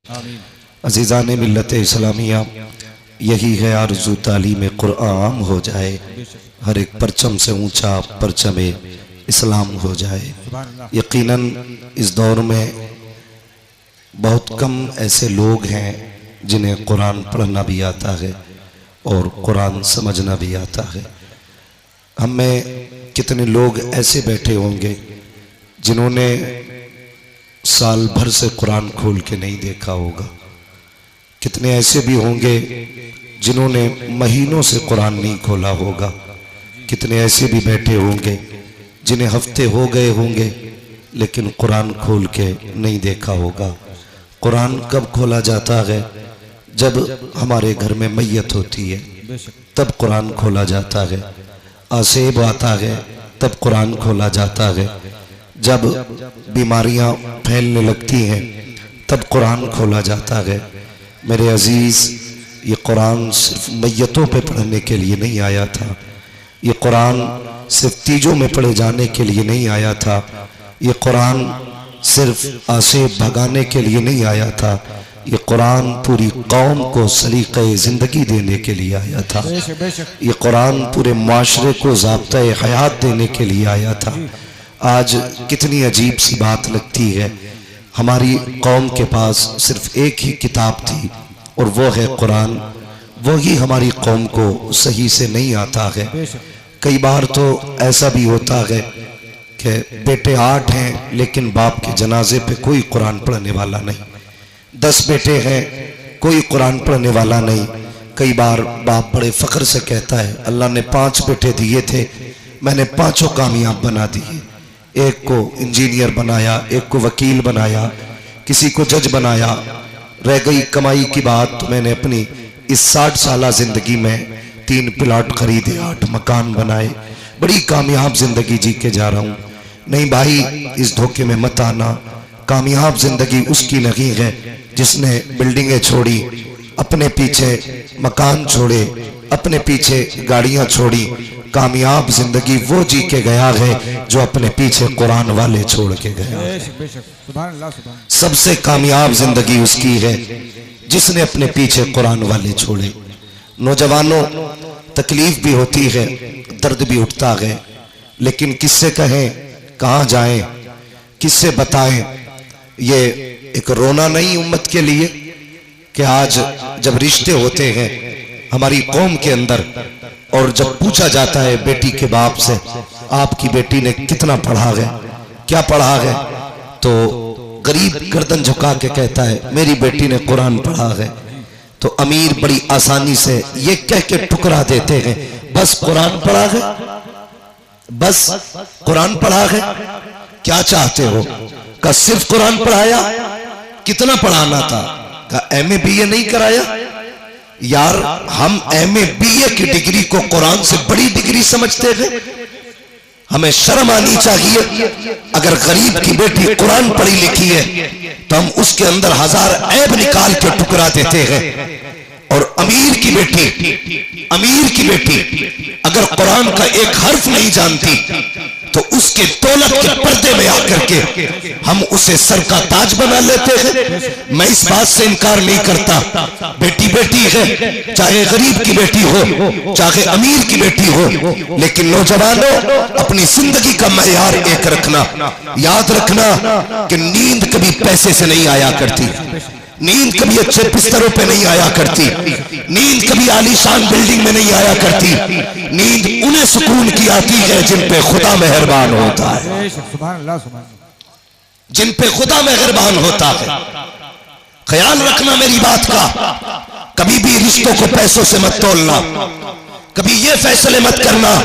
अज़ीज़ान मिल्लत इस्लामिया, यही है आरज़ू तालीम कुरान हो जाए, हर एक परचम से ऊंचा परचम इस्लाम हो जाए। यकीनन इस दौर में बहुत कम ऐसे लोग हैं जिन्हें कुरान पढ़ना भी आता है और कुरान समझना भी आता है। हम में कितने लोग ऐसे बैठे होंगे जिन्होंने साल भर से कुरान खोल के नहीं देखा होगा। कितने ऐसे भी होंगे जिन्होंने महीनों से कुरान नहीं खोला होगा। कितने ऐसे भी बैठे होंगे जिन्हें हफ्ते हो गए होंगे लेकिन कुरान खोल के नहीं देखा होगा। कुरान कब खोला जाता है? जब हमारे घर में मैयत होती है तब कुरान खोला जाता है। आसेब आता है तब कुरान खोला जाता है। जब बीमारियां फैलने लगती हैं तब कुरान खोला जाता है। मेरे अजीज, ये कुरान सिर्फ मैयतों पे पढ़ने के लिए नहीं आया था। ये कुरान सिर्फ तीजों में पढ़े जाने के लिए नहीं आया था। ये कुरान सिर्फ आसेब भगाने के लिए नहीं आया था। ये कुरान पूरी कौम को सलीक़े ज़िंदगी देने के लिए आया था। ये कुरान पूरे माशरे को ज़ाब्ता-ए हयात देने के लिए आया था। आज कितनी अजीब सी बात लगती है, हमारी कौम के पास सिर्फ एक ही किताब थी और वो है कुरान। वो ही हमारी कौम को सही से नहीं आता है। कई बार तो ऐसा भी होता है कि बेटे 8 हैं लेकिन बाप के जनाजे पे कोई कुरान पढ़ने वाला नहीं। 10 बेटे हैं, कोई कुरान पढ़ने वाला नहीं। कई बार बाप बड़े फख्र से कहता है, अल्लाह ने 5 बेटे दिए थे, मैंने 5 कामयाब बना दिए। एक को इंजीनियर बनाया, एक को वकील बनाया, किसी को जज बनाया। रह गई कमाई की बात तो मैंने अपनी इस 60 साला जिंदगी में 3 प्लॉट खरीदे, 8 मकान बनाए, बड़ी कामयाब जिंदगी जी के जा रहा हूँ। नहीं भाई, इस धोखे में मत आना। कामयाब जिंदगी उसकी नहीं है जिसने बिल्डिंगें छोड़ी, अपने पीछे मकान छोड़े, अपने पीछे गाड़ियां छोड़ी। कामयाब जिंदगी वो जी के गया है जो अपने पीछे कुरान वाले छोड़ के गया है। सबसे कामयाब जिंदगी उसकी है जिसने अपने पीछे कुरान वाले छोड़े। नौजवानों, तकलीफ भी होती है, दर्द भी उठता है, लेकिन किससे कहें, कहाँ जाएं, किससे बताएं? ये एक रोना नहीं उम्मत के लिए कि आज जब रिश्ते होते हैं हमारी कौम के अंदर और जब पूछा जाता है बेटी के बाप से, आपकी बेटी ने कितना पढ़ा है, क्या पढ़ा है, तो गरीब गर्दन झुका के कहता है मेरी बेटी ने कुरान पढ़ा है। तो अमीर बड़ी आसानी से ये कह के टुकरा देते हैं, बस कुरान पढ़ा है, बस कुरान पढ़ा है। क्या चाहते हो? का सिर्फ कुरान पढ़ाया? कितना पढ़ाना था? का MA BA नहीं कराया? यार, हम MA BA की डिग्री को कुरान से बड़ी डिग्री समझते थे। हमें शर्म आनी चाहिए। अगर गरीब की बेटी कुरान पढ़ी लिखी है तो हम उसके अंदर 1000 ऐब निकाल के टुकरा देते हैं। और अमीर की बेटी अगर कुरान का एक हर्फ नहीं जानती तो उसके दौलत के पर्दे में आकर के हम उसे सर का ताज बना लेते हैं। मैं इस बात से इनकार नहीं करता, बेटी बेटी है, चाहे गरीब की बेटी हो चाहे अमीर की बेटी हो, लेकिन नौजवानों, अपनी जिंदगी का मयार एक रखना। याद रखना कि नींद कभी पैसे से नहीं आया करती, नींद कभी अच्छे बिस्तरों पे नहीं आया करती, नींद कभी आलीशान बिल्डिंग में नहीं आया करती। नींद उन्हें सुकून की आती है जिन पे खुदा मेहरबान होता है, जिन पे खुदा मेहरबान होता है। ख्याल रखना मेरी बात का, कभी भी रिश्तों को पैसों से मत तोलना। कभी ये फैसले मत करना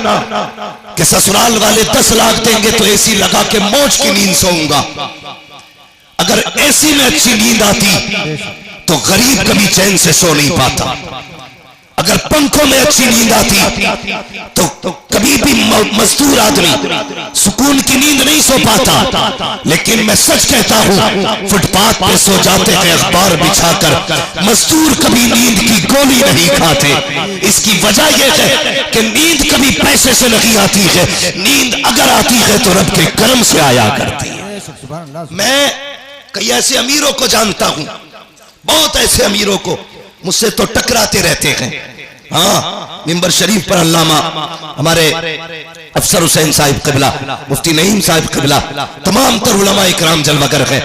कि ससुराल वाले 10 लाख देंगे तो AC लगा के मौज की नींद सोऊंगा। अगर AC में अच्छी नींद आती तो गरीब कभी चैन से सो नहीं पाता। अगर पंखों में अच्छी नींद आती तो कभी भी मजदूर आदमी सुकून की नींद नहीं सो पाता। लेकिन मैं सच कहता हूं, फुटपाथ पे सो जाते हैं अखबार बिछाकर, मजदूर कभी नींद की गोली नहीं खाते। इसकी वजह यह है कि नींद कभी पैसे से नहीं आती है, नींद अगर आती है तो रब के करम से आया करती है। मैं कई ऐसे अमीरों को जानता हूं बहुत ऐसे अमीरों को मुझसे तो टकराते रहते हैं। हाँ, मिंबर शरीफ पर अल्लामा हमारे अफसर हुसैन साहिब क़िबला, मुफ्ती नईम साहिब क़िबला, तमाम तर उलमा इकराम जलवागर हैं,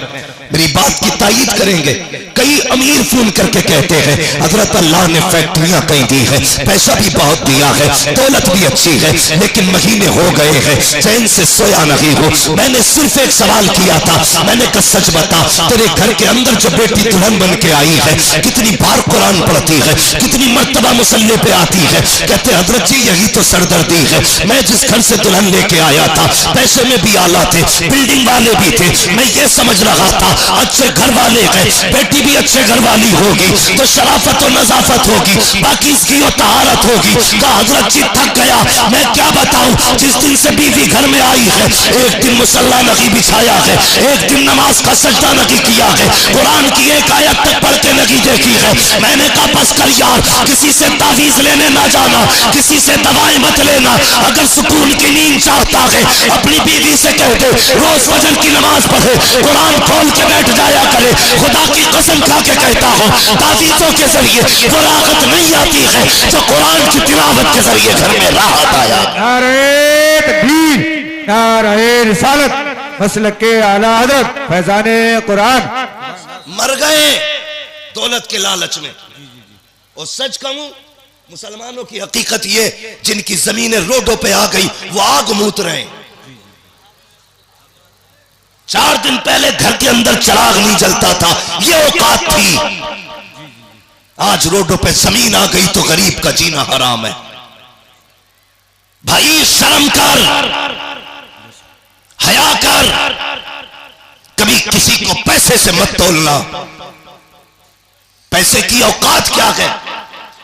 मेरी बात की तायीद करेंगे। कई अमीर फोन करके कहते हैं हजरत अल्लाह ने फैक्ट्रियां कहीं दी है, पैसा भी बहुत दिया है, दौलत भी अच्छी है, लेकिन महीने हो गए हैं चैन से सोया नहीं हो। मैंने सिर्फ एक सवाल किया था, मैंने कहा सच बता, तेरे घर के अंदर जो बेटी दुल्हन बन के आई है कितनी बार कुरान पढ़ती है, कितनी मर्तबा मुसल्ले पे आती है? कहते हजरत जी यही तो सरदर्दी है। मैं जिस घर से दुल्हन लेके आया था पैसे में भी आला थे, बिल्डिंग वाले भी थे, मैं ये समझ रहा था अच्छे घर वाले गए, बेटी भी अच्छे घर वाली होगी तो शराफत और नजाफत होगी, बाकी इसकी और तहारत होगी। कहा हजरत जी थक गया, मैं क्या बताऊं, जिस दिन से बीवी घर में आई है एक दिन मुसल्ला नहीं बिछाया है, एक दिन नमाज का सजदा नहीं किया है, कुरान की एक आयत तक पढ़ के नहीं देखी है। मैंने कहा बस कर यार, किसी से तावीज लेने ना जाना, किसी से दवाएं मत लेना, अगर सुकून की नींद चाहता है अपनी बीवी से कह दे रोज फजर की नमाज पढ़े, कुरान खोल के बैठ जाया करे। खुदा की कसम खा के कहता हूँ तावीज़ों के जरिए वो राहत नहीं आती है जो कुरान की तिलावत के जरिए घर में राहत आया। नारे तकबीर, नारे रिसालत, मसलक के आला हज़रत फैज़ाने कुरान। मर गए दौलत के लालच में। और सच कहूं मुसलमानों की हकीकत ये, जिनकी जमीनें रोडों पे आ गई वो आग मूत रहे हैं। 4 दिन पहले घर के अंदर चिराग नहीं जलता था, ये औकात थी। आज रोडों पे जमीन आ गई तो गरीब का जीना हराम है। भाई शर्म कर, हया कर, कभी किसी को पैसे से मत तोलना। पैसे की औकात क्या है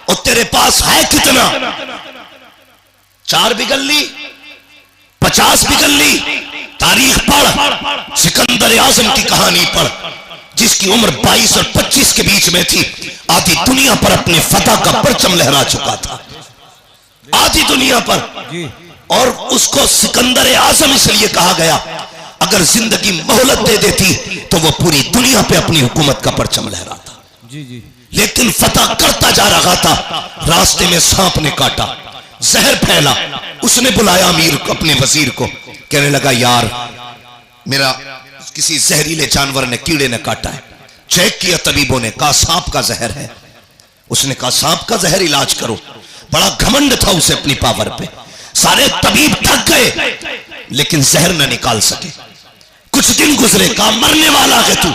और तेरे पास है कितना? 4 बिगल ली, 50 बिगल ली। तारीख पढ़, सिकंदर आजम की कहानी पढ़, जिसकी उम्र 22 और 25 के बीच में थी। आधी दुनिया पर अपने फतह का परचम लहरा चुका था, आधी दुनिया पर। और उसको सिकंदर आजम इसलिए कहा गया, अगर जिंदगी मोहलत दे देती तो वो पूरी दुनिया पे अपनी हुकूमत का परचम लहराता। लेकिन फतह करता जा रहा था, रास्ते में सांप ने काटा, जहर फैला। उसने बुलाया अमीर अपने वजीर को, कहने लगा यार मेरा किसी जहरीले जानवर ने, कीड़े ने काटा है। चेक किया तबीबों ने, कहा सांप का जहर है। उसने कहा सांप का जहर इलाज करो। बड़ा घमंड था उसे अपनी पावर पे। सारे तबीब थक गए लेकिन जहर न निकाल सके। कुछ दिन गुजरे, कहा मरने वाला है तू,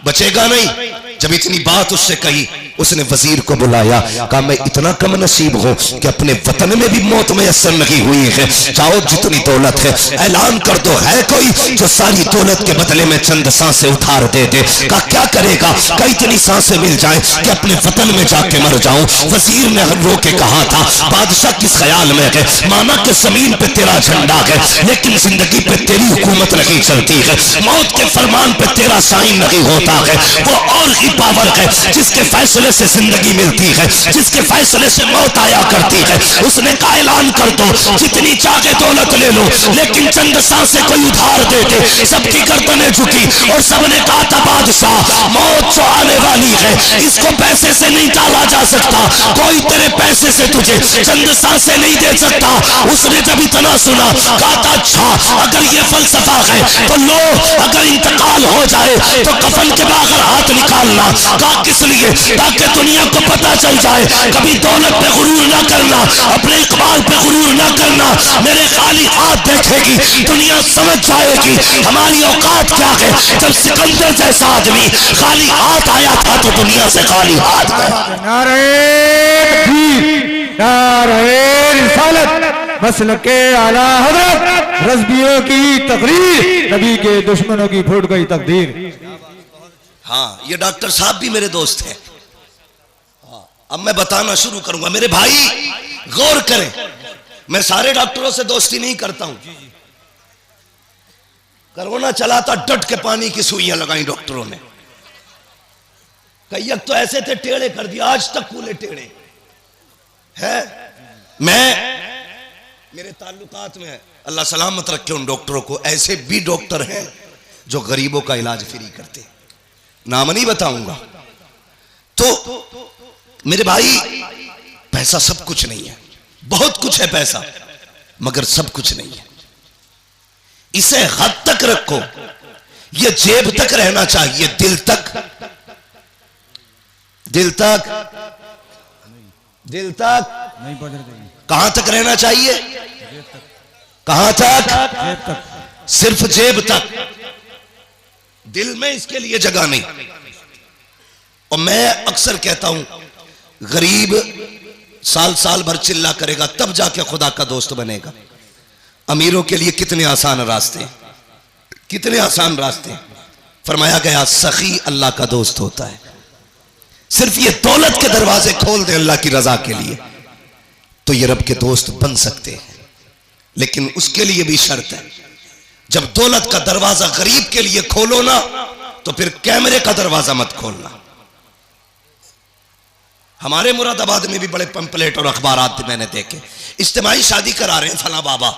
बचेगा नहीं। जब इतनी बात उससे कही, उसने वजीर को बुलाया, कहा मैं इतना कम नसीब हूं कि अपने वतन में भी मौत मैसर नहीं हुई है। चाहो जितनी दौलत है ऐलान कर दो, है कोई जो सारी दौलत के बदले में चंद सांसें उधार दे दे? कहा क्या करेगा? कई इतनी सांसें मिल जाए कि अपने वतन में जाके मर जाऊं। वजीर ने रो के कहा था, बादशाह किस ख्याल में है? माना कि जमीन पे तेरा झंडा है लेकिन जिंदगी पे तेरी हुकूमत नहीं चलती है। मौत के फरमान पे तेरा साइन नहीं होता है। वो और ही पावर है जिसके फैसले से जिंदगी मिलती है, जिसके फैसले से मौत आया करती है। उसने कहा ऐलान कर दो, जितनी चाहे दौलत ले लो लेकिन चंद सांसें कोई उधार दे दे। सबकी गर्दनें झुकी और सबने कहा था बादशाह मौत जो आने वाली है इसको पैसे से नहीं टाला जा सकता, कोई तेरे पैसे से तुझे चंद सांसें नहीं दे सकता। उसने जब इतना सुना कहा था अच्छा अगर ये फलसफा है तो लो, अगर इंतकाल हो जाए तो कफन के बाहर हाथ निकालना। कहा किस लिए? ताकि दुनिया को पता चल जाए। कभी दौलत पे गुरूर ना करना, अपने इकबाल पे गुरूर ना करना। मेरे खाली हाथ देखेगी दुनिया समझ जाएगी हमारी औकात क्या है। जब सिकंदर जैसा आदमी खाली हाथ आया था तो दुनिया से खाली हाथ गया। नारे तकबीर, नारे रिसालत, मसलके आला हज़रत, रज़बियों की तकरीर, नबी के दुश्मनों की फूट गई तकदीर। हाँ, ये डॉक्टर साहब भी मेरे दोस्त हैं। अब मैं बताना शुरू करूंगा। मेरे भाई गौर करें, मैं सारे डॉक्टरों से दोस्ती नहीं करता हूं। कोरोना चला था, डट के पानी की सुइयां लगाई डॉक्टरों ने। कई तो ऐसे थे टेढ़े कर दिया, आज तक पूरे टेढ़े है। मेरे ताल्लुकात में अल्लाह सलामत रखे उन डॉक्टरों को। ऐसे भी डॉक्टर हैं जो गरीबों का इलाज फ्री करते, नाम नहीं बताऊंगा। तो मेरे भाई, पैसा सब कुछ नहीं है, बहुत कुछ है पैसा, मगर सब कुछ नहीं है। इसे हद तक रखो, ये जेब तक रहना चाहिए, दिल तक, दिल तक, दिल तक नहीं पहुंच रहे। कहां तक रहना चाहिए? कहां तक? जेब तक। सिर्फ जेब तक, दिल में इसके लिए जगह नहीं। और मैं अक्सर कहता हूं, गरीब साल साल भर चिल्ला करेगा तब जाके खुदा का दोस्त बनेगा। अमीरों के लिए कितने आसान रास्ते हैं, कितने आसान रास्ते हैं। फरमाया गया सखी अल्लाह का दोस्त होता है। सिर्फ ये दौलत के दरवाजे खोल दे अल्लाह की रजा के लिए, तो ये रब के दोस्त बन सकते हैं। लेकिन उसके लिए भी शर्त है, जब दौलत का दरवाजा गरीब के लिए खोलो ना, तो फिर कैमरे का दरवाजा मत खोलना। हमारे मुरादाबाद में भी बड़े पंपलेट और अखबारात मैंने देखे, इज्तिमाई शादी करा रहे हैं फला बाबा,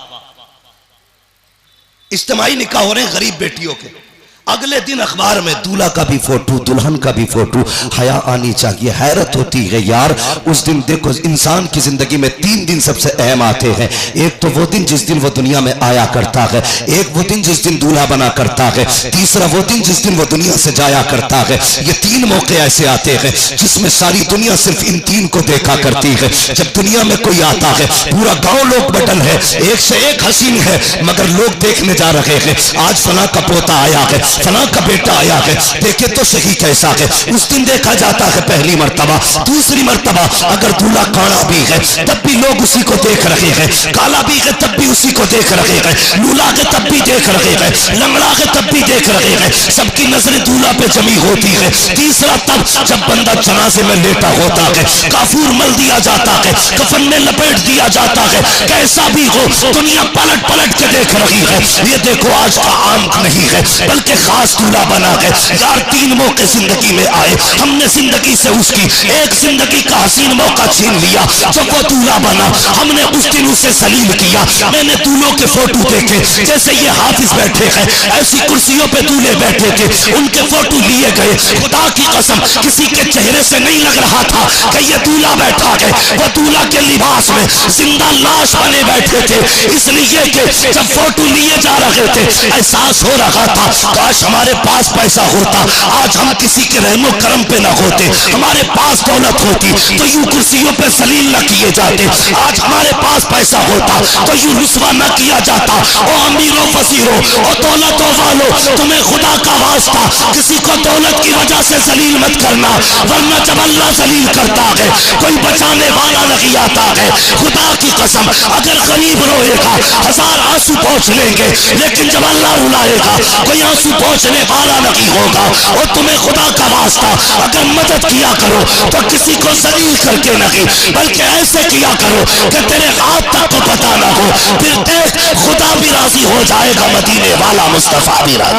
इज्तिमाई निकाह हो रहे हैं गरीब बेटियों के। अगले दिन अखबार में दूल्हा का भी फोटो, दुल्हन का भी फोटो। हया आनी चाहिए, हैरत होती है यार। उस दिन देखो, इंसान की जिंदगी में 3 दिन सबसे अहम आते हैं। एक तो वो दिन जिस दिन वो दुनिया में आया करता है, एक वो दिन जिस दिन दूल्हा बना करता है, तीसरा वो दिन जिस दिन वो दुनिया से जाया करता है। ये 3 मौके ऐसे आते हैं जिसमें सारी दुनिया सिर्फ इन 3 को देखा करती है। जब दुनिया में कोई आता है, पूरा गांव लोग बटन है, एक से एक हसीन है, मगर लोग देखने जा रहे हैं, आज फला का पोता आया है, फला का बेटा आया है, देखे तो सही कैसा है। उस दिन देखा जाता है पहली मर्तबा। दूसरी मर्तबा अगर दूल्हा काला भी है तब भी लोग उसी को देख रहे हैं, काला भी है तब भी उसी को देख रहे हैं, लूला है तब भी देख रहे हैं, लंगड़ा है तब भी देख रहे हैं। सबकी नजरें दूल्हा पे जमी होती है। तीसरा तब जब बंदा जनाजे में लेटा होता है, काफूर मल दिया जाता है, कफन में लपेट दिया जाता है, कैसा भी हो दुनिया पलट पलट के देख रही है। ये देखो आज का आम नहीं है बल्कि खास दूल्हा बना है यार। 3 मौके जिंदगी में आए, हमने जिंदगी से उसकी एक जिंदगी का हसीन मौका छीन लिया। जब वो दूल्हा बना, हमने उस दिन उसे सलीम किया। मैंने दूल्हों के फोटो देखे, जैसे ये हाफिज बैठे हैं, ऐसी कुर्सियों पे दूल्हे बैठे थे, उनके फोटो लिए गए। खुदा की कसम किसी के चेहरे से नहीं लग रहा था कि ये दूल्हा बैठा है। वो दूल्हा के लिबास में जिंदा लाश बने बैठे थे, इसलिए कि जब फोटो लिए जा रहे थे एहसास हो रहा था काश हमारे पास पैसा होता, आज हम किसी के रहमो करम पे ना होते। हमारे पास दौलत होती तो यूं कुर्सियों पे सलील न किए जाते। आज हमारे पास पैसा होता तो यूं रुस्वा न किया जाता। ओ अमीरों फसीरों, ओ दौलतों वालों, तुम्हें खुदा का वास्ता किसी को दौलत की वजह से जलील मत करना, वरना जब अल्लाह जलील करता है कोई बचाने वाला नहीं आता है। खुदा की कसम अगर गरीब रोएगा 1000 आंसू पहुंच लेंगे, लेकिन जब अल्लाह रुलाएगा कोई आंसू पहुंचने वाला नहीं होगा। और तुम्हें खुदा का वास्ता अगर मदद किया करो तो किसी को जलील करके नहीं, बल्कि ऐसे किया करो कि तेरे हाथ तक को पता ना हो। फिर देख खुदा भी राजी हो जाएगा, मदीने वाला मुस्तफा भी राजी।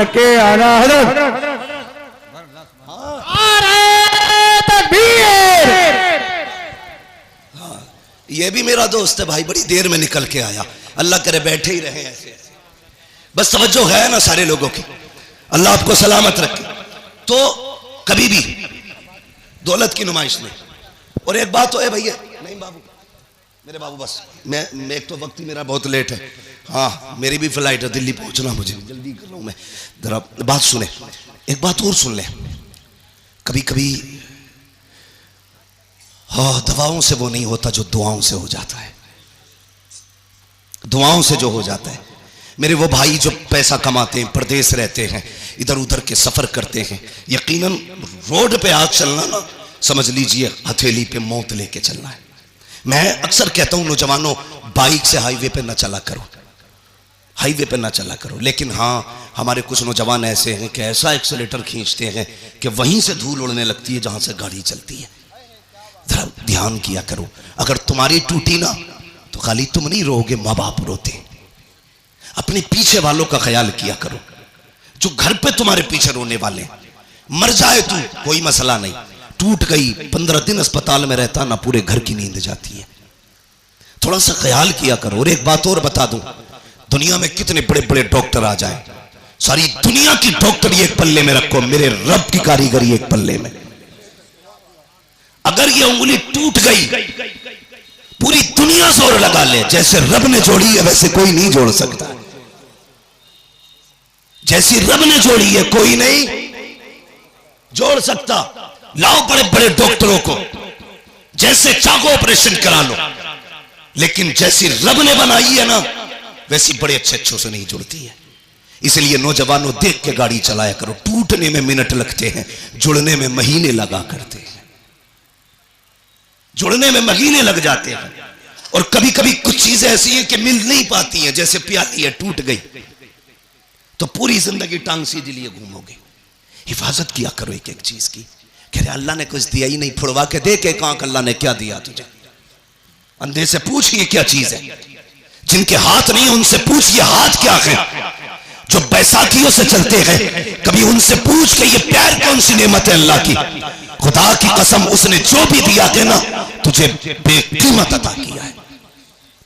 के आला हज़रत ये भी मेरा दोस्त है भाई, बड़ी देर में निकल के आया। अल्लाह करे बैठे ही रहे ऐसे ऐसे, बस तवज्जो है ना सारे लोगों की। अल्लाह आपको सलामत रखे। तो कभी भी दौलत की नुमाइश नहीं। और एक बात तो है भैया, नहीं बाबू, मेरे बाबू बस मैं एक तो वक्त ही मेरा बहुत लेट है। हाँ मेरी भी फ्लाइट है, दिल्ली पहुंचना, मुझे जल्दी कर रहा हूं मैं। जरा बात सुने, एक बात और सुन ले। कभी कभी हाँ दवाओं से वो नहीं होता जो दुआओं से हो जाता है, दुआओं से जो हो जाता है। मेरे वो भाई जो पैसा कमाते हैं, प्रदेश रहते हैं, इधर उधर के सफर करते हैं, यकीनन रोड पे आज चलना ना समझ लीजिए हथेली पे मौत लेके चलना है। मैं अक्सर कहता हूं नौजवानों, बाइक से हाईवे पे ना चला करो, हाईवे पे ना चला करो। लेकिन हाँ हमारे कुछ नौजवान ऐसे हैं कि ऐसा एक्सीलेटर खींचते हैं कि वहीं से धूल उड़ने लगती है जहां से गाड़ी चलती है। जरा ध्यान किया करो, अगर तुम्हारी टूटी ना तो खाली तुम नहीं रोगे, माँ बाप रोते। अपने पीछे वालों का ख्याल किया करो, जो घर पे तुम्हारे पीछे रोने वाले। मर जाए तू कोई मसला नहीं, टूट गई 15 दिन अस्पताल में रहता ना, पूरे घर की नींद जाती है। थोड़ा सा ख्याल किया करो। और एक बात और बता दूं, दुनिया में कितने बड़े बड़े डॉक्टर आ जाए, सारी दुनिया की डॉक्टरी एक पल्ले में रखो, मेरे रब की कारीगरी एक पल्ले में। अगर ये उंगली टूट गई, पूरी दुनिया जोर लगा ले, जैसे रब ने जोड़ी है वैसे कोई नहीं जोड़ सकता। जैसी रब ने जोड़ी है कोई नहीं जोड़ सकता। लाओ बड़े बड़े डॉक्टरों को, जैसे चाहो ऑपरेशन करा लो, लेकिन जैसी रब ने बनाई है ना वैसी बड़े अच्छे से नहीं जुड़ती है। इसलिए नौजवानों देख के गाड़ी चलाया करो। टूटने में मिनट लगते हैं, जुड़ने में महीने लगा करते हैं। जुड़ने में महीने लग जाते हैं। और कभी कभी कुछ चीजें ऐसी हैं कि मिल नहीं पाती हैं, जैसे प्याली है टूट गई तो पूरी जिंदगी टांग सीधे लिए घूमोगे। हिफाजत किया करो एक एक चीज की। कह रहे अल्लाह ने कुछ दिया ही नहीं, फुड़वा के दे के कहां अल्लाह ने क्या दिया तुझे। अंधे से पूछ ये क्या चीज है। जिनके हाथ नहीं उनसे पूछ ये हाथ क्या है। जो बैसाखियों से चलते हैं कभी उनसे पूछ के ये प्यार कौन सी नेमत है अल्लाह की। खुदा की कसम उसने जो भी दिया है ना तुझे बेकीमत अता किया है,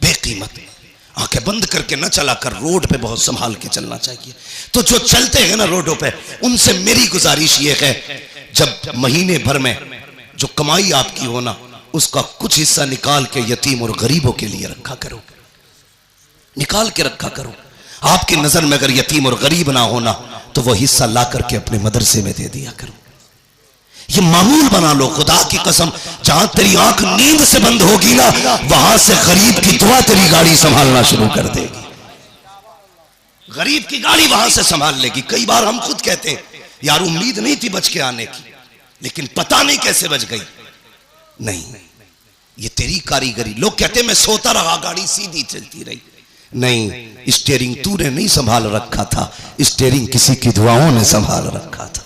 बेकीमत। आंखें बंद करके न चला कर, रोड पे बहुत संभाल के चलना चाहिए। तो जो चलते हैं ना रोडों पे, उनसे मेरी गुजारिश ये है जब महीने भर में जो कमाई आपकी हो ना उसका कुछ हिस्सा निकाल के यतीम और गरीबों के लिए रखा करो, निकाल के रखा करो। आपकी नजर में अगर यतीम और गरीब ना होना तो वो हिस्सा ला करके अपने मदरसे में दे दिया करो। ये मामूल बना लो। खुदा की कसम जहां तेरी आंख नींद से बंद होगी ना वहां से गरीब की दुआ तेरी गाड़ी संभालना शुरू कर देगी। गरीब की गाड़ी वहां से संभाल लेगी। कई बार हम खुद कहते हैं यार उम्मीद नहीं थी बच के आने की, लेकिन पता नहीं कैसे बच गई। नहीं, ये तेरी कारीगरी। लोग कहते मैं सोता रहा गाड़ी सीधी चलती रही। नहीं, स्टीयरिंग तूने नहीं संभाल रखा था, स्टीयरिंग किसी की दुआओं ने संभाल रखा था।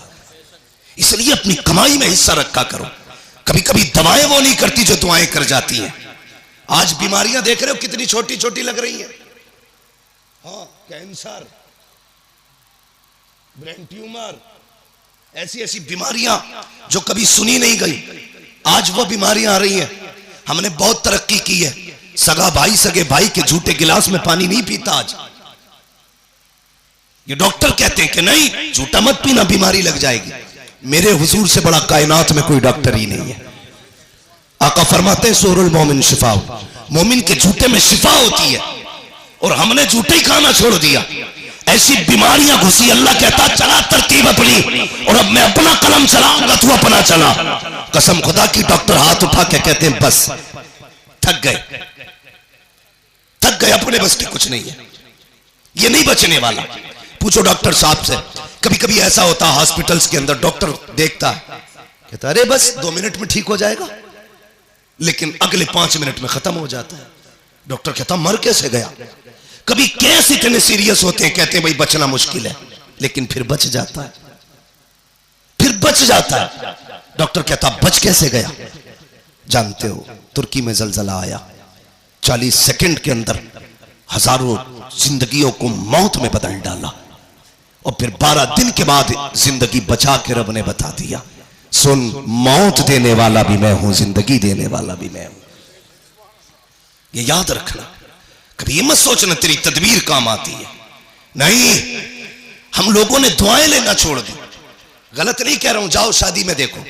इसलिए अपनी कमाई में हिस्सा रखा करो। कभी कभी दवाएं वो नहीं करती जो दुआएं कर जाती हैं। आज बीमारियां देख रहे हो कितनी छोटी छोटी लग रही हैं। हाँ, कैंसर, ब्रेन ट्यूमर, ऐसी ऐसी बीमारियां जो कभी सुनी नहीं गई, आज वो बीमारियां आ रही हैं। हमने बहुत तरक्की की है। सगा भाई सगे भाई के झूठे गिलास में पानी नहीं पीता आज। ये डॉक्टर कहते हैं कि नहीं झूठा मत पीना, बीमारी लग जाएगी। मेरे हुजूर से बड़ा कायनात में कोई डॉक्टर ही नहीं है। आका फरमाते हैं सूरुल मोमिन शिफा, मोमिन के झूठे में शिफा होती है और हमने झूठे ही खाना छोड़ दिया। ऐसी बीमारियां घुसी। अल्लाह कहता चला तरतीब अपनी, और अब मैं अपना कलम चलाऊंगा तू अपना चला। कसम खुदा की। डॉक्टर हाथ उठा के कहते हैं बस थक गए, थक गए, अपने बस की कुछ नहीं है, ये नहीं बचने वाला। पूछो डॉक्टर साहब से। कभी कभी ऐसा होता है हॉस्पिटल्स के अंदर, डॉक्टर देखता है कहता अरे बस 2 मिनट में ठीक हो जाएगा, लेकिन अगले 5 मिनट में खत्म हो जाता है। डॉक्टर कहता मर कैसे गया। कभी केस इतने सीरियस होते हैं, कहते हैं भाई बचना मुश्किल है, लेकिन फिर बच जाता है, फिर बच जाता है। डॉक्टर कहता बच कैसे गया। जानते हो तुर्की में जलजला आया, 40 सेकंड के अंदर हजारों जिंदगियों को मौत में बदल डाला, और फिर 12 दिन के बाद जिंदगी बचा के रब ने बता दिया सुन मौत देने वाला भी मैं हूं, जिंदगी देने वाला भी मैं हूं। ये याद रखना। कभी ये मत सोचना तेरी तदबीर काम आती है। नहीं, हम लोगों ने दुआएं लेना छोड़ दी। गलत नहीं कह रहा हूं, जाओ शादी में देखो,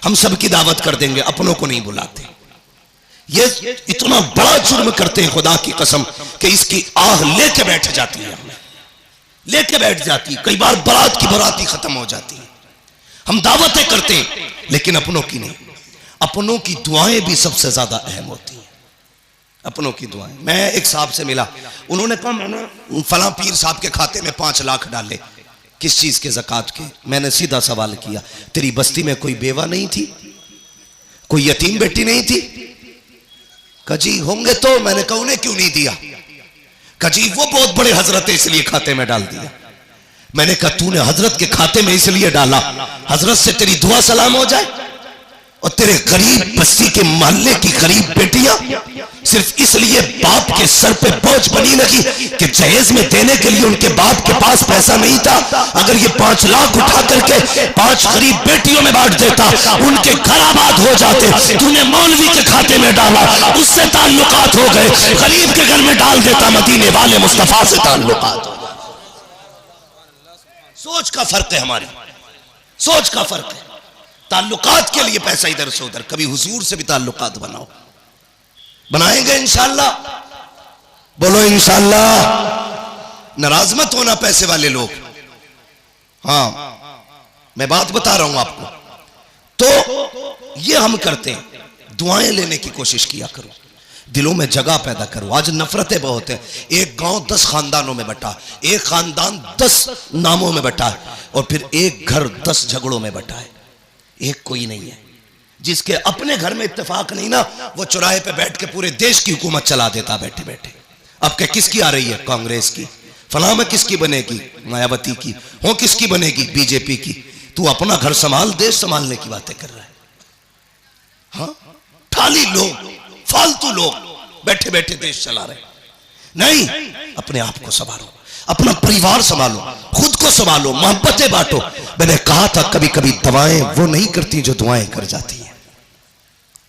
हम सबकी दावत कर देंगे, अपनों को नहीं बुलाते। ये इतना बड़ा जुर्म करते हैं खुदा की कसम कि इसकी आह लेके बैठ जाती है, हमें लेके बैठ जाती। कई बार बारात की बाराती खत्म हो जाती है। हम दावतें करते हैं लेकिन अपनों की नहीं। अपनों की दुआएं भी सबसे ज्यादा अहम होती हैं, अपनों की दुआएं। मैं एक साहब से मिला, उन्होंने कहा मैंने फलां पीर साहब के खाते में 5 लाख डाले। किस चीज के? ज़कात के। मैंने सीधा सवाल किया तेरी बस्ती में कोई बेवा नहीं थी, कोई यतीम बेटी नहीं थी? कजी होंगे तो। मैंने कहा उन्हें क्यों नहीं दिया? कजी वो बहुत बड़े हजरत है इसलिए खाते में डाल दिया। मैंने कहा तूने हजरत के खाते में इसलिए डाला हजरत से तेरी दुआ सलाम हो जाए, और तेरे गरीब बस्ती के मोहल्ले की गरीब बेटियां सिर्फ इसलिए बाप के सर पे बोझ बनी लगी कि जहेज में देने के लिए उनके बाप के पास पैसा नहीं था। अगर ये 5 लाख उठा करके 5 गरीब बेटियों में बांट देता, उनके घर आबाद हो जाते। तूने मौलवी के खाते में डाला, उससे ताल्लुकात हो गए। गरीब के घर में डाल देता, मदीने वाले मुस्तफा से ताल्लुकात हो। सोच का फर्क है, हमारी सोच का फर्क है। ताल्लुकात के लिए पैसा इधर से उधर, कभी हुजूर से भी ताल्लुकात बनाओ, बनाएंगे इंशाअल्लाह, बोलो इंशाअल्लाह। नाराज मत होना पैसे वाले लोग। हाँ, मैं बात बता रहा हूं आपको। तो ये हम करते हैं, दुआएं लेने की कोशिश किया करो, दिलों में जगह पैदा करो। आज नफरतें बहुत है, एक गांव 10 खानदानों में बटा, एक खानदान 10 नामों में बटा है, और फिर एक घर 10 झगड़ों में बटा है। एक कोई नहीं है जिसके अपने घर में इत्तेफाक नहीं ना, वो चौराहे पे बैठ के पूरे देश की हुकूमत चला देता बैठे बैठे। अब क्या किसकी आ रही है? कांग्रेस की। फलां में किसकी बनेगी? मायावती की। हो किसकी बनेगी? बीजेपी की। तू अपना घर संभाल, देश संभालने की बातें कर रहा है। हाँ, खाली लोग, फालतू लोग बैठे बैठे देश चला रहे। नहीं, अपने आप को संभालो, अपना परिवार संभालो, खुद को संभालो, मोहब्बतें बांटो। मैंने कहा था कभी कभी दवाएं वो नहीं करती जो दुआएं कर जाती हैं।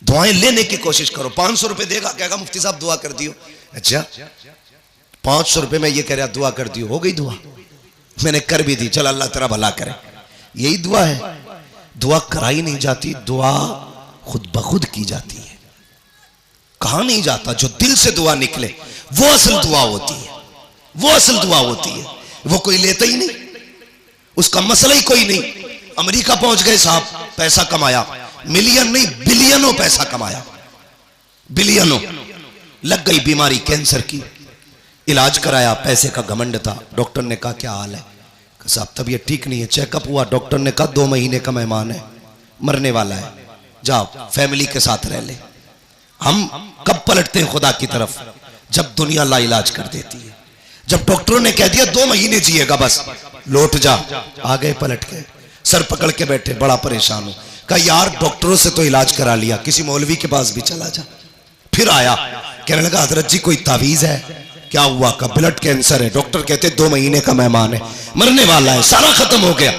दुआएं लेने की कोशिश करो। 500 रुपए देगा, कहेगा मुफ्ती साहब दुआ कर दियो। अच्छा, 500 रुपए में ये कह रहा दुआ कर दियो, हो गई दुआ? मैंने कर भी दी, चल अल्लाह तेरा भला करे। यही दुआ है? दुआ कराई नहीं जाती, दुआ खुद ब खुद की जाती है। कहा नहीं जाता, जो दिल से दुआ निकले वो असल दुआ होती है, वो असल दुआ होती है। वो कोई लेता ही नहीं, उसका मसला ही कोई नहीं। अमेरिका पहुंच गए साहब, पैसा कमाया, मिलियन नहीं बिलियनों पैसा कमाया, बिलियनों। लग गई बीमारी कैंसर की, इलाज कराया, पैसे का घमंड था। डॉक्टर ने कहा क्या हाल है? साहब तबीयत ठीक नहीं है। चेकअप हुआ, डॉक्टर ने कहा 2 महीने का मेहमान है, मरने वाला है, जाओ फैमिली के साथ रह ले। हम कब पलटते हैं खुदा की तरफ? जब दुनिया लाइलाज कर देती है। जब डॉक्टरों ने कह दिया 2 महीने जिएगा बस, लौट जा, आ गए पलट के, सर पकड़ के बैठे, बड़ा परेशान हूं। कहा यार डॉक्टरों से तो इलाज करा लिया, किसी मौलवी के पास भी चला जा। फिर आया, कहने लगा हजरत जी कोई तावीज है? क्या हुआ? का ब्लड कैंसर है, डॉक्टर कहते 2 महीने का मेहमान है, मरने वाला है, सारा खत्म हो गया।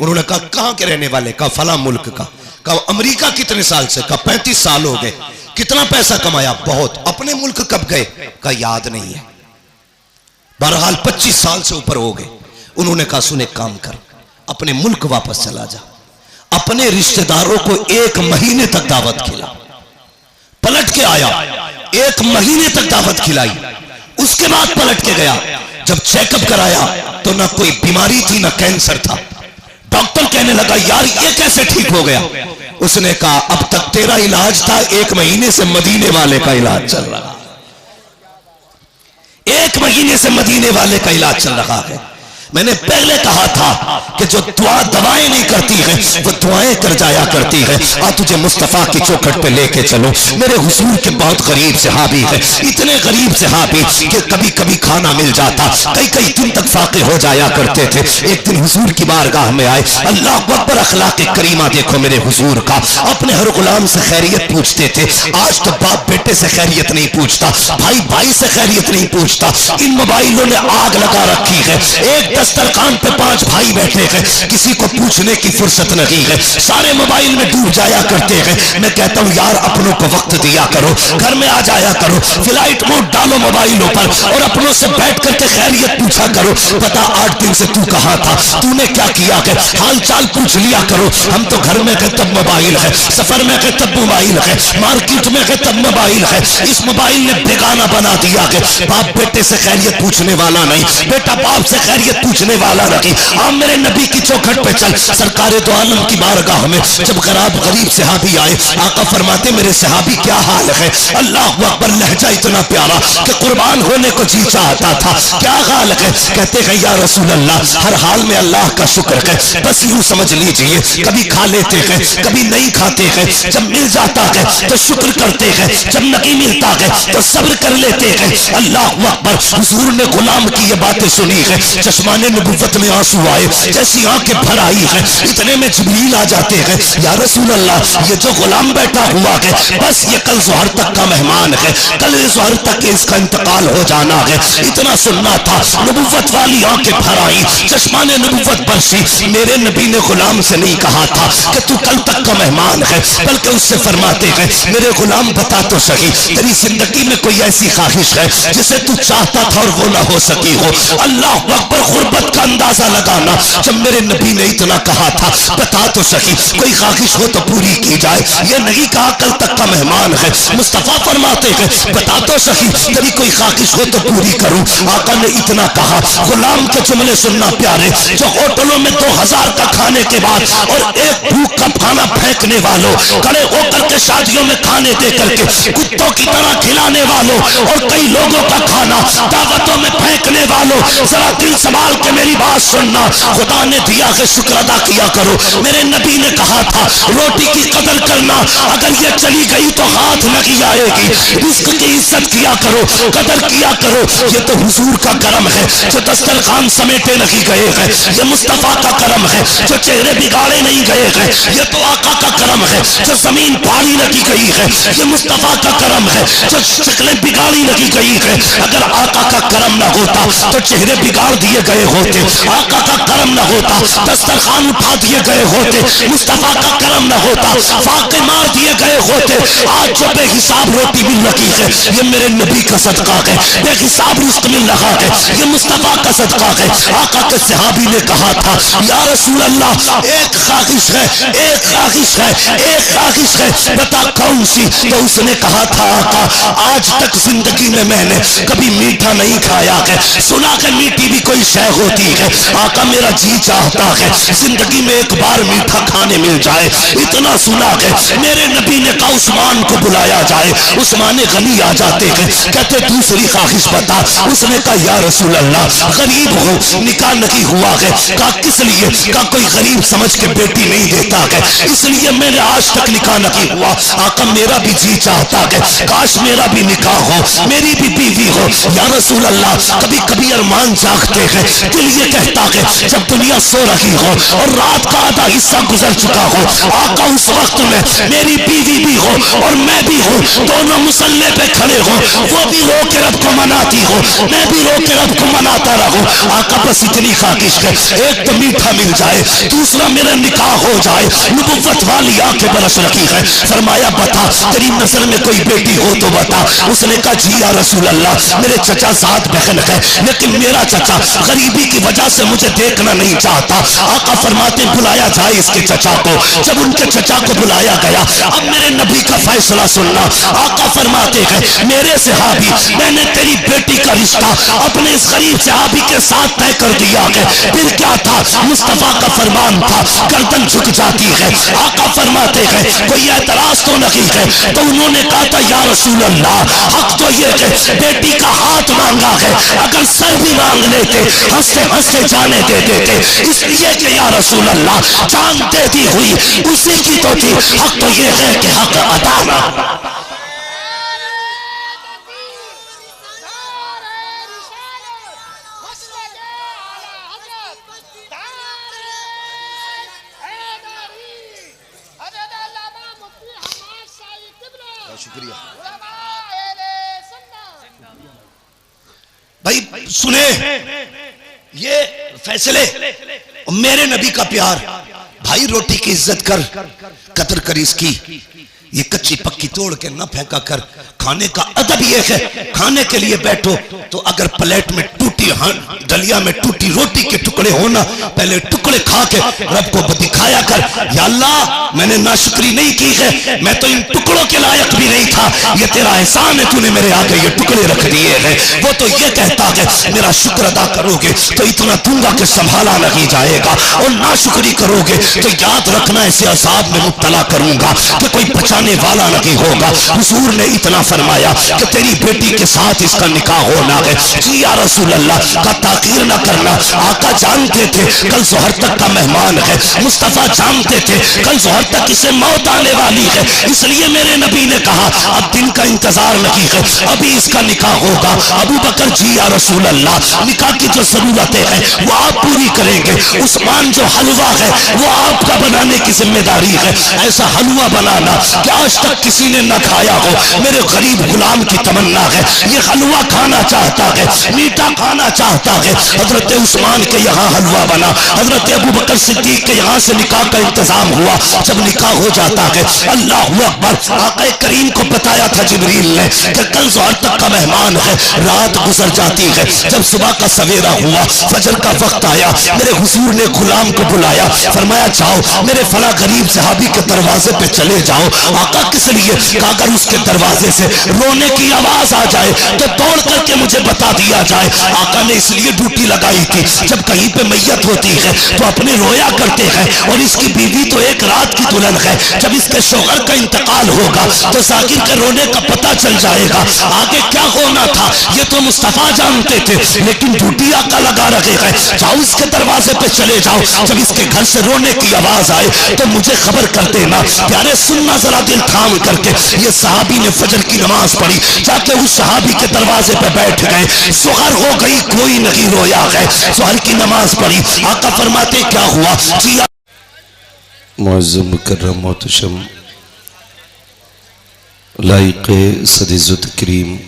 उन्होंने कहा कहां के रहने वाले? का फला मुल्क का। कहा अमेरिका कितने साल से? का 35 साल हो गए। कितना पैसा कमाया? बहुत। अपने मुल्क कब गए? का याद नहीं है। बहरहाल 25 साल से ऊपर हो गए। उन्होंने कहा सुन एक काम कर, अपने मुल्क वापस चला जा, अपने रिश्तेदारों को 1 महीने तक दावत खिला। पलट के आया, 1 महीने तक दावत खिलाई, उसके बाद पलट के गया। जब चेकअप कराया तो ना कोई बीमारी थी, ना कैंसर था। डॉक्टर कहने लगा यार ये कैसे ठीक हो गया? उसने कहा अब तक तेरा इलाज था, 1 महीने से मदीने वाले का इलाज चल रहा है। 1 महीने से मदीने वाले का इलाज चल रहा है। मैंने पहले कहा था कि जो दुआ दवाएं नहीं करती है वो दुआएं कर जाया करती है। आज तुझे मुस्तफा की चौखट पे लेके चलो। मेरे हुजूर के बहुत गरीब सहाबी है, इतने गरीब सहाबी कि कभी कभी खाना मिल जाता, कई कई दिन तक फाके हो जाया करते थे। एक दिन हुजूर की बारगाह में आए, अल्लाह अकबर, अखलाक करीमा देखो मेरे हुजूर का। अपने हर गुलाम से खैरियत पूछते थे। आज तो बाप बेटे से खैरियत नहीं पूछता, भाई भाई से खैरियत नहीं पूछता। इन मोबाइलों ने आग लगा रखी है। एक दस्तरखान पे 5 भाई बैठे हैं, किसी को पूछने की फुर्सत नहीं है, सारे मोबाइल में डूब जाया करते हैं। मैं कहता हूं यार अपनों को वक्त दिया करो, घर में आ जाया करो, फ्लाइट मोड डालो मोबाइलों पर और अपनों से बैठ करके खैरियत पूछा करो। पता 8 दिन से तू कहां था, तूने क्या किया है, हाल चाल पूछ लिया करो। हम तो घर में गए तब मोबाइल है, सफर में गए तब मोबाइल है, मार्केट में गए तब मोबाइल है। इस मोबाइल ने बेगाना बना दिया है। बाप बेटे से खैरियत पूछने वाला नहीं, बेटा बाप से खैरियत पूछने वाला नहीं। आप मेरे नबी की चौखट पे चल, सरकारे दो आलम की बारगाह में जब गरीब सहाबी आए, आका फरमाते मेरे सहाबी क्या हाल है? अल्लाह अकबर, लहजा इतना प्यारा कि कुर्बान होने को जी चाहता था। क्या हाल है? कहते हैं या रसूल अल्लाह, हर हाल में अल्लाह का शुक्र है, बस यूं समझ लीजिए, कभी खा लेते हैं कभी नहीं खाते हैं, जब मिल जाता है तो शुक्र करते हैं, जब नहीं मिलता है तो सब्र कर लेते हैं। अल्लाह अकबर, हुजूर ने गुलाम की ये बातें सुनी है, चश्माने नबुव्वत में आंसू आए, जैसी आंखें भर आई है। इतने में जिब्रील आ जाते हैं, या रसूल अल्लाह ये जो गुलाम बैठा हुआ है बस ये कल ज़ोहर तक का मेहमान है, कल ज़ोहर तक इसका इंतकाल हो जाना है। इतना सुनना था, नबुव्वत वाली आंखें भर आई, चश्माने नबुव्वत बरसी। मेरे नबी ने गुलाम से नहीं कहा था कि तू कल तक का मेहमान है, बल्कि उससे फरमाते हैं मेरे गुलाम बता तो सही, तेरी जिंदगी में कोई ऐसी ख्वाहिश है जिसे तू चाहता था और वो ना हो सकी हो? अल्लाह अकबर, गुर्बत का अंदाजा लगाना। जब मेरे नबी ने इतना कहा था, बता तो सही कोई ख्वाहिश हो तो पूरी की जाए, ये नहीं कहा कल तक का मेहमान है। मुस्तफा फरमाते हैं बता तो सही तेरी कोई ख्वाहिश हो तो पूरी करूं। आका ने इतना कहा, गुलाम के जुमले सुनना प्यारे, जो होटलों में 2000 का खाने के बाद और एक भूख का खाना फेंकने वालों, खड़े होकर के शादियों में खाने दे करके कुत्तों की तरह खिलाने वालों और कई लोगों का खाना दावतों में फेंकने वालों, जरा दिल संभाल के मेरी बात सुनना। खुदा ने दिया है शुक्र अदा किया करो। मेरे नबी ने कहा था रोटी की कदर करना, अगर ये चली गई तो हाथ लगी आएगी। रिस्क की इज्जत किया करो, कदर किया करो। ये तो हुजूर का करम है जो दस्तरखान समेटे नहीं गए हैं, ये मुस्तफा का करम है जो चेहरे बिगाड़े नहीं गए हैं, ये तो आका का करम है जो जमीन फाड़ी लगी गई है, ये मुस्तफा का करम है जो शक्लें बिगाड़ी लगी गई है। अगर आका का करम ना होता तो चेहरे बिगाड़ दिए गए होते, आका का करम ना होता दस्तरखान उठा दिए गए होते, मुस्तफा का करम ना होता फाके मार दिए गए होते। आज जो बेहिसाब रोटी मिल रही है ये मेरे नबी का सदका है, बेहिसाब रिस्क मिल रहा है ये मुस्तफा का सदका है। आका के सहाबी ने कहा था या रसूल अल्लाह एक ख्वाहिश है, एक ख्वाहिश है, एक ख्वाहिश है, बता कौन सी? तो उसने कहा था आका आज तक जिंदगी में मैंने कभी मीठा नहीं खाया है, सुना है मीठी भी कोई शय होती है। आका मेरा जी चाहता है जिंदगी में एक बार मीठा खाने मिल जाए, इतना सुना है। मेरे नबी ने कहा उस्मान को बुलाया जाए। उस्मान गनी आ जाते हैं, कहते दूसरी ख्वाहिश बता। उसने कहा या रसूल अल्लाह गरीब हो, निकाह नहीं हुआ है। कहा किस लिए? कहा कोई गरीब समझ के बेटी नहीं देता है, इसलिए मैंने आज तक निकाह नहीं हुआ। आका मेरा भी जी चाहता है काश मेरा भी निकाह हो, मेरी भी बीवी हो। या रसूल अल्लाह कभी कभी अरमान जागते हैं, दिल ये कहता है जब दुनिया सो रही हो और रात का आधा हिस्सा गुजर चुका हो, आका उस वक्त में मेरी बीवी भी हो और मैं भी हूँ, दोनों मुसल्ले पे खड़े हो, वो भी रो के रब को मनाती हो, मैं भी रो के रब को मनाता रहूं। आका बस इतनी ख्वाहिश है, एक तो मीठा मिल जाए, दूसरा मेरा निकाह हो जाए। नबुव्वत वाली आंखें बरस रखी है। फरमाया बता तेरी नजर में कोई बेटी हो तो बता। उसने कहा जी या रसूल अल्लाह मेरे चचा 7 बहन है, लेकिन मेरा चचा गरीबी की वजह से मुझे देखना नहीं चाहता। आका फरमाते बुलाया जाए इसके चचा को। जब उनके चचा को बुलाया गया, अब मेरे नबी का फैसला सुनना। आका फरमाते हैं मेरे सहाबी मैंने तेरी बेटी का रिश्ता अपने इस गरीब सहाबी के साथ तय कर दिया है। फिर क्या था? मुस्तफा का फरमान था, गर्दन झुक जाती है। आका फरमाते हैं कोई एतराज तो नहीं है? तो उन्होंने कहा था या रसूल अल्लाह हक तो ये है बेटी का हाथ मांगा है, अगर सर भी मांग लेते हंसते हंसते जाने दे देते, इसलिए कि या रसूल अल्लाह जान देती हुई उसी की तो थी। हक तो ये है कि हक अदा ना। शुक्रिया भाई। सुने ये फैसले, मेरे नबी का प्यार। भाई रोटी की इज्जत कर, कदर कर इसकी, ये कच्ची पक्की तोड़ के न फेंका कर। खाने का अदब ये है, खाने के लिए बैठो तो अगर प्लेट में टूटी डलिया में टूटी रोटी के टुकड़े होना, पहले टुकड़े खा के रब को दिखाया कर या अल्लाह मैंने नाशुक्री नहीं की है, मैं तो इन टुकड़ों के लायक भी नहीं था, ये तेरा एहसान है, तूने मेरे आगे ये टुकड़े रख दिए हैं। वो तो ये कहता है मेरा शुक्र अदा करोगे तो इतना दूंगा कि संभाला नहीं जाएगा, और नाशुक्री करोगे तो याद रखना ऐसे अजाब में मुब्तला करूंगा कि कोई बचाने वाला नहीं होगा। हुजूर ने इतना फरमाया कि तेरी बेटी के साथ इसका निकाह होना है। जी या रसूल अल्लाह का ताकीर ना करना। आका जानते थे कल जोहर तक का मेहमान है, मुस्तफा जानते थे कल जोहर तक इसे मौत आने वाली है, इसलिए मेरे नबी ने कहा अब दिन का इंतजार नहीं है, अभी इसका निकाह होगा। अबू बकर जी या रसूल अल्लाह निकाह की जो जरूरतें हैं वो आप पूरी करेंगे। उस्मान जो हलवा है वो आपका बनाने की जिम्मेदारी है। ऐसा हलवा बनाना कि आज तक किसी ने न खाया हो, मेरे गरीब गुलाम की तमन्ना है ये हलवा खाना चाहता चाहता है, मीठा खाना चाहता है। हजरत उस्मान के यहाँ हलवा बना, हजरत अबू बकर सिद्दीक के यहाँ से निकाह का इंतजाम हुआ। जब निकाह हो जाता है, अल्लाह अकबर, आका करीम को बताया था जिब्रील ने कि कल ज़ोहर तक का मेहमान है, रात गुजर जाती है। जब सुबह का सवेरा हुआ, फजर का वक्त आया, मेरे हुजूर ने गुलाम को बुलाया, फरमाया जाओ मेरे फला गरीब सहाबी के दरवाजे पे चले जाओ। आका किस लिए? अगर उसके दरवाजे से रोने की आवाज आ जाए तो तोड़ करके मुझे बता दिया जाए। आका ने इसलिए ड्यूटी लगाई थी, जब कहीं पे मैयत होती है तो अपने रोया करते हैं, और इसकी बीवी तो एक रात की दुल्हन है। जब इसके शौहर का इंतकाल होगा तो जाकिर के रोने का पता चल जाएगा। आगे क्या होना था ये तो मुस्तफा जानते थे, लेकिन ड्यूटी आका लगा रखे हैं, जाओ इसके दरवाजे पे चले जाओ, जब इसके घर से रोने की आवाज आए तो मुझे खबर कर देना। प्यारे सुनना जरा दिल थाम करके, ये सहाबी ने फजर की नमाज पढ़ी, जाके उस सहाबी के दरवाजे पे बैठ गए। सुहर हो गई, कोई नहीं रोया है। सुहर की नमाज पढ़ी, आका फरमाते क्या हुआ जी। मुअज़्ज़म मुकर्रम मोहतशम लाइक़े सद-ए-इज़्ज़त करीम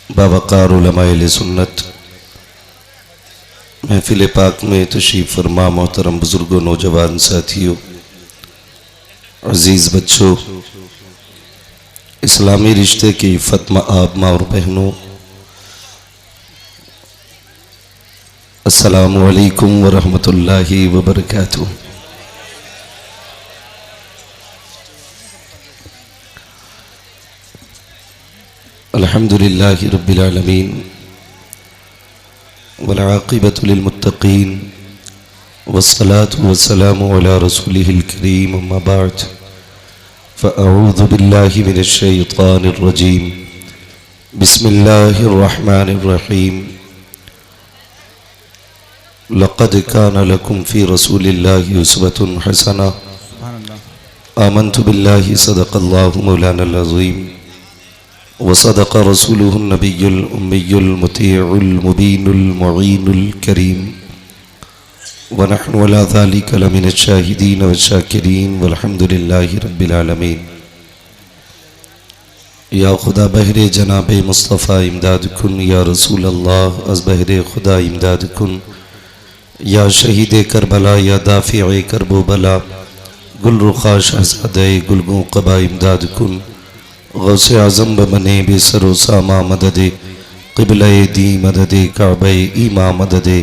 बावक़ार उलमाए अहले सुन्नत महफिल पाक में तशरीफ़ फरमा मोहतरम बुजुर्गों, नौजवान साथियों, अजीज़ बच्चों, इस्लामी रिश्ते की फ़ातिमा आप माँ और बहनों, अस्सलामु अलैकुम व रहमतुल्लाहि व बरकातुहू। अल्हम्दुलिल्लाहि रब्बिल आलमीन वल आक़िबतु लिल मुत्तक़ीन वस्सलातु वस्सलामु अला रसूलिहिल करीम, अम्मा बअद, फ़अऊज़ु बिल्लाहि मिनश शैतानिर रजीम, बिस्मिल्लाहिर रहमानिर रहीम। लक़द कान लकुम फ़ी रसूलिल्लाहि उस्वतुन हसना, आमन्तु बिल्लाहि सदक़ल्लाहु मौलानल अज़ीम व सदक़ रसूलुहुन नबियुल उम्मियुल मुतीउल मुबीनुल मुईनुल करीम व नहनु अला ज़ालिका लमिनश शाहिदीन व शाकिरीन वल्हम्दुलिल्लाहि रब्बिल आलमीन। या खुदा बहरे जनाबे मुस्तफ़ा इमदाद कुन, या रसूल अल्लाह अज़ बहरे खुदा इमदाद कुन, या शहीद करबला, या दाफ़िए करबो बला, गुल रुखा शहज़ादे गुलगो क़बा इमदाद कुन, गौसे आज़म बने बेसरो सामा मददे, क़िबले दी मददे, काबे ईमा मददे,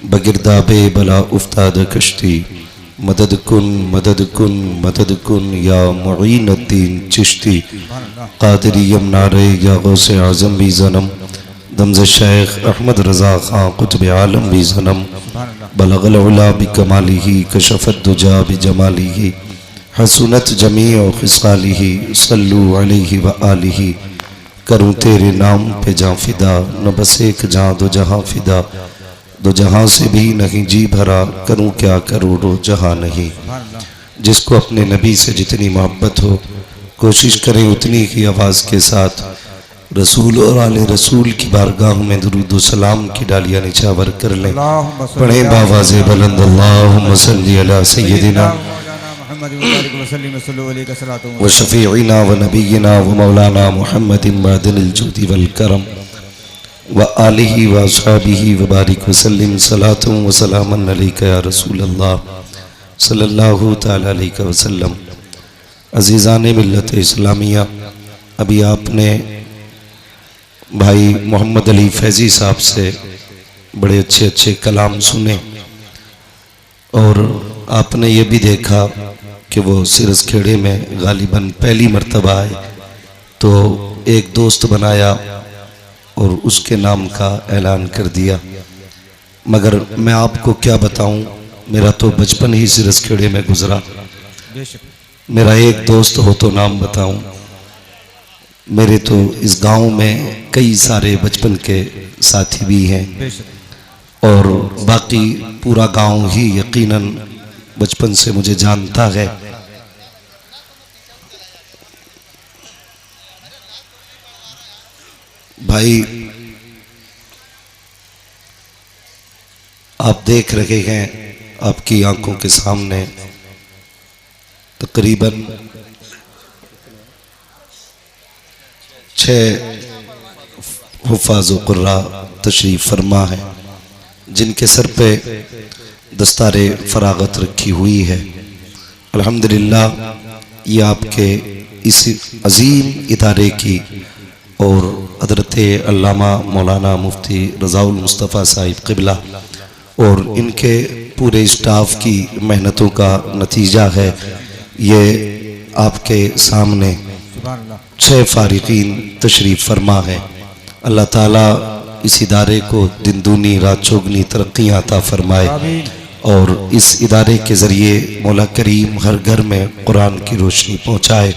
बगिरदाबे बला उफ्ताद कश्ती, मदद कुन मदद कुन मदद कुन, या मुईनुद्दीन चिश्ती, क़ादिरियम नारे, या गौसे आज़म भी ज़नम, दमज़ शेख अहमद रज़ा खां कुतुब आलम भी ज़नम, बलगल उला बिकमालिही, कशफ़त दुजा बिजमालिही, हसनत जमीअ खिसालिही, सल्लु अलैहि व आलिही। करूँ तेरे नाम पे जाँ फिदा, न बस एक जाँ दो जहाँ फिदा, दो जहाँ से भी नहीं जी भरा, करूँ क्या करोड़ों जहाँ नहीं। जिसको अपने नबी से जितनी मोहब्बत हो, कोशिश करें उतनी ही आवाज़ के साथ रसूल और आले रसूल की बारगाह में दुरूद सलाम की डालियाँ निछावर कर लें। पढ़े बावाज़े बुलंद अल्लाहुम्मा सल्ली अला सय्यदिना व शफ़ीइना व नबीना व मौलाना मुहम्मदिन मअदिनिल जुदी वल करम व आलिही व अस्हाबिही व बारिक वसल्लिम सलातुन व सलामन अलैका या रसूल अल्लाह सल्लल्लाहु तआला अलैहि वसल्लम। अज़ीज़ाने मिल्लत इस्लामिया, अभी आपने भाई मोहम्मद अली फैज़ी साहब से बड़े अच्छे अच्छे कलाम सुने, और आपने ये भी देखा कि वो सिरसखेड़े में गालिबन पहली मर्तबा आए तो एक दोस्त बनाया और उसके नाम का ऐलान कर दिया। मगर मैं आपको क्या बताऊं, मेरा तो बचपन ही सिरसखेड़े में गुजरा। मेरा एक दोस्त हो तो नाम बताऊं, मेरे तो इस गांव में कई सारे बचपन के साथी भी हैं, और बाकी पूरा गांव ही यकीनन बचपन से मुझे जानता है। भाई आप देख रहे हैं आपकी आंखों के सामने तकरीबन 6 हुफ़ाज़ व क़ुर्रा तशरीफ़ फरमा है, जिनके सर पे दस्तारे फरागत रखी हुई है। अल्हम्दुलिल्लाह ये आपके इस अजीम इदारे की और हज़रत अल्लामा मौलाना मुफ्ती रज़ाउल मुस्तफ़ा साहिब क़िबला और इनके पूरे स्टाफ की मेहनतों का नतीजा है। ये आपके सामने 6 फ़ारिक़ीन तशरीफ़ फरमा है। अल्लाह ताला इस इदारे को दिन दूनी रात चौगनी तरक्कियाँ अता फरमाए और इस इदारे के ज़रिए मौला करीम हर घर में कुरान की रोशनी पहुँचाए।